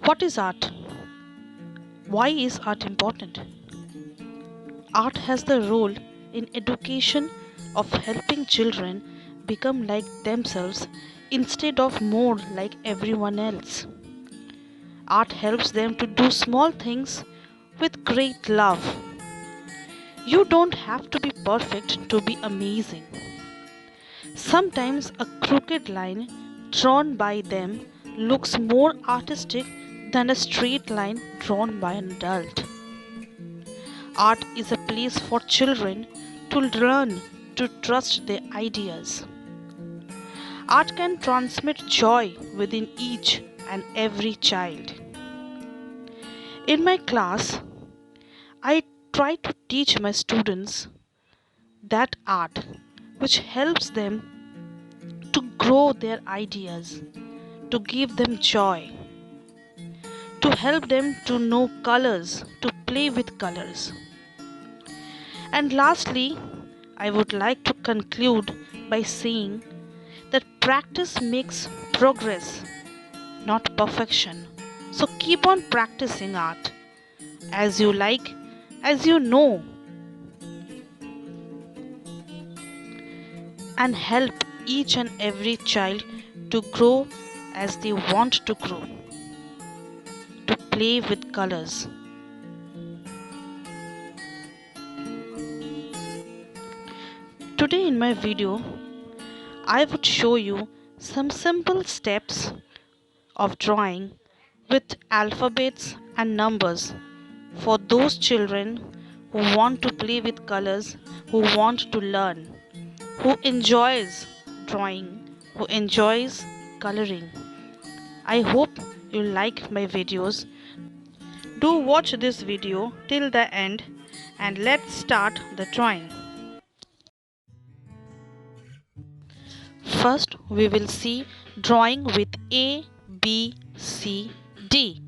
What is art? Why is art important? Art has the role in education of helping children become like themselves instead of more like everyone else. Art helps them to do small things with great love. You don't have to be perfect to be amazing. Sometimes a crooked line drawn by them looks more artistic than a straight line drawn by an adult. Art is a place for children to learn to trust their ideas. Art can transmit joy within each and every child. In my class, I try to teach my students that art which helps them to grow their ideas, to give them joy, to help them to know colors, to play with colors. And lastly, I would like to conclude by saying that practice makes progress, not perfection. So keep on practicing art as you like, as you know, and help each and every child to grow as they want to grow, to play with colors. Today in my video, I would show you some simple steps of drawing with alphabets and numbers for those children who want to play with colors, who want to learn, who enjoys drawing, who enjoys coloring. I hope you like my videos. Do watch this video till the end and let's start the drawing. First, we will see drawing with A, B, C, D.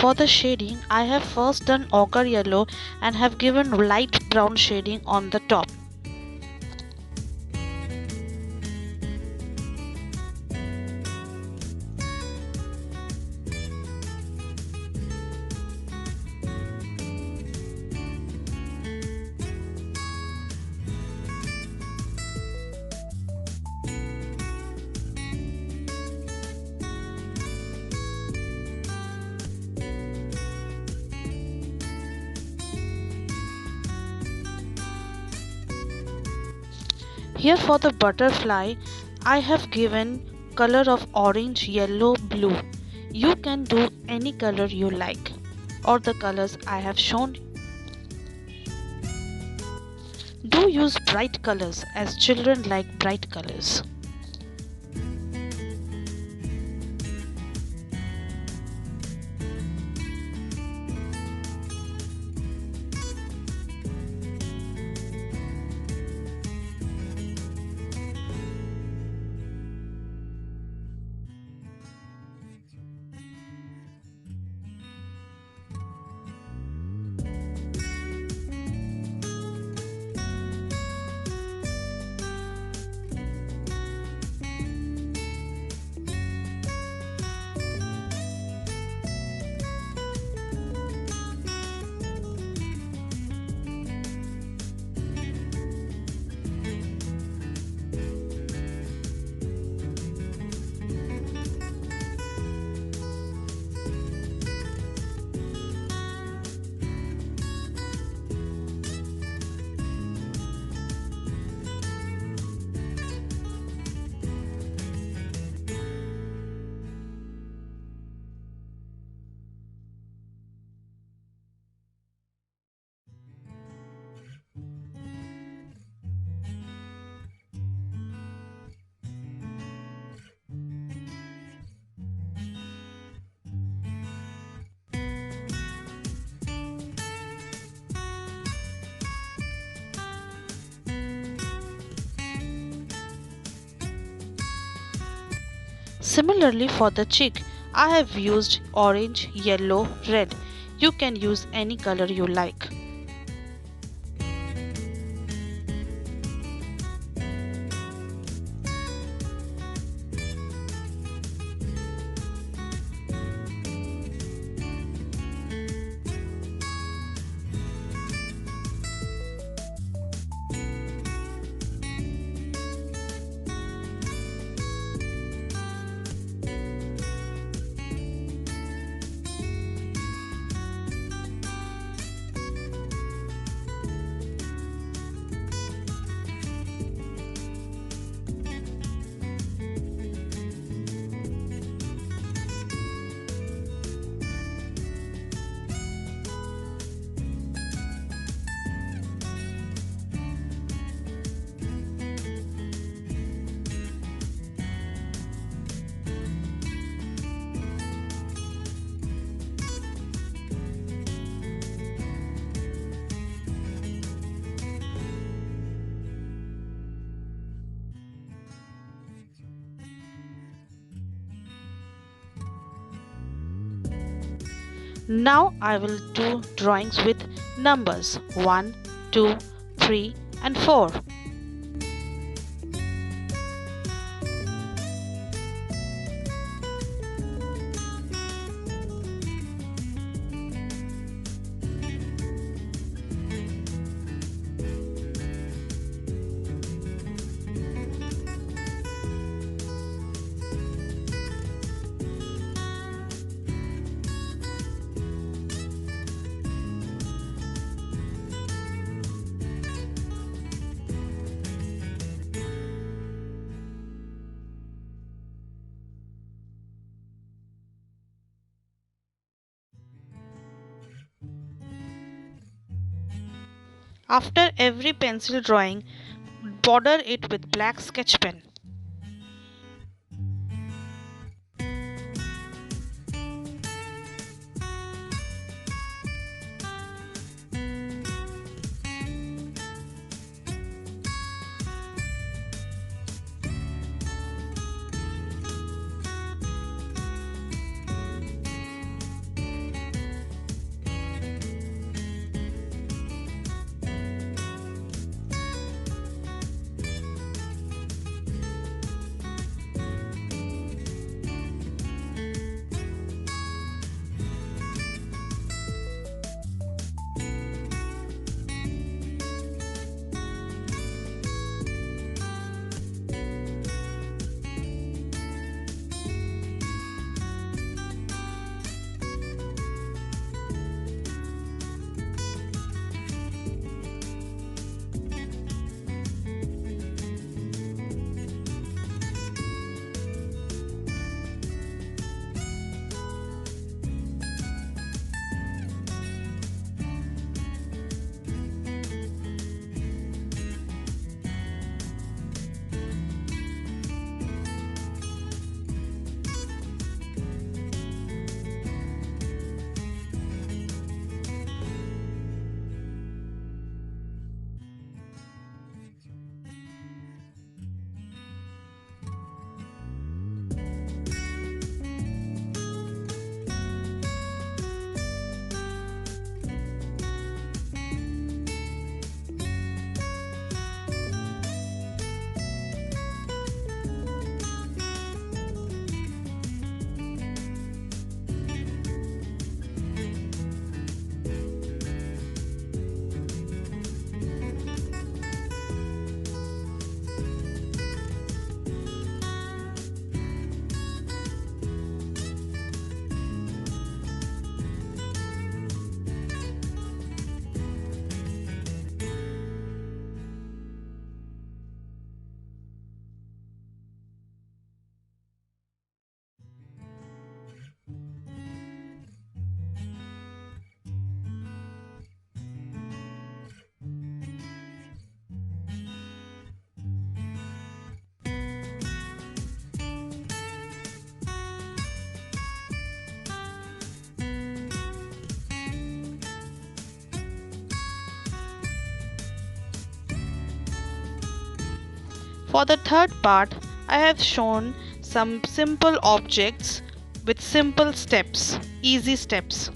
For the shading, I have first done ochre yellow and have given light brown shading on the top. Here for the butterfly, I have given color of orange, yellow, blue. You can do any color you like or the colors I have shown. Do use bright colors as children like bright colors. Similarly for the cheek, I have used orange, yellow, red. You can use any color you like. Now I will do drawings with numbers 1, 2, 3 and 4. After every pencil drawing, border it with black sketch pen. For the third part, I have shown some simple objects with simple steps, easy steps.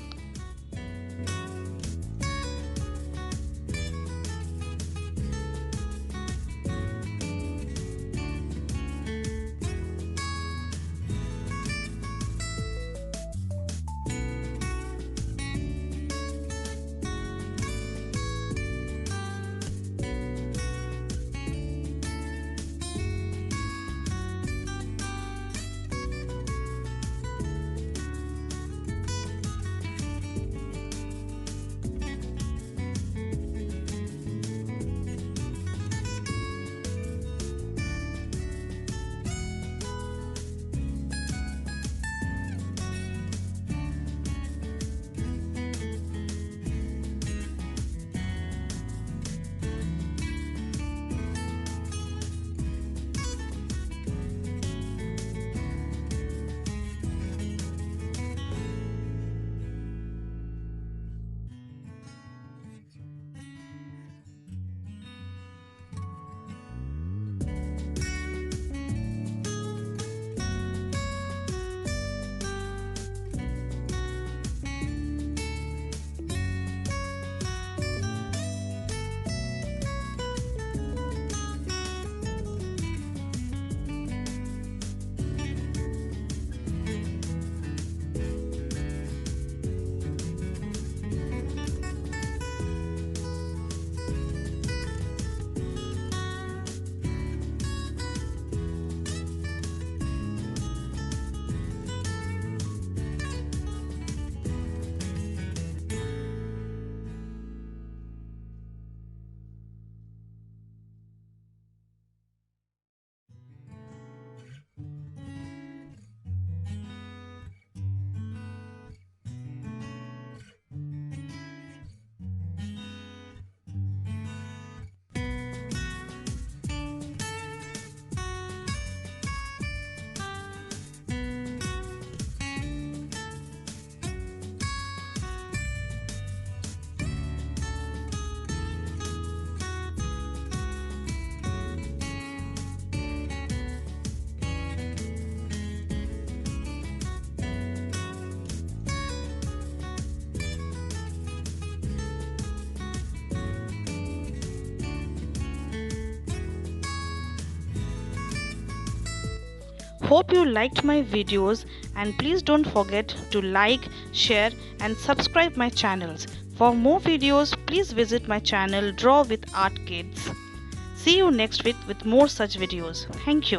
Hope you liked my videos, and please don't forget to like, share and subscribe my channels. For more videos, please visit my channel Draw with Art Kids. See you next week with more such videos. Thank you.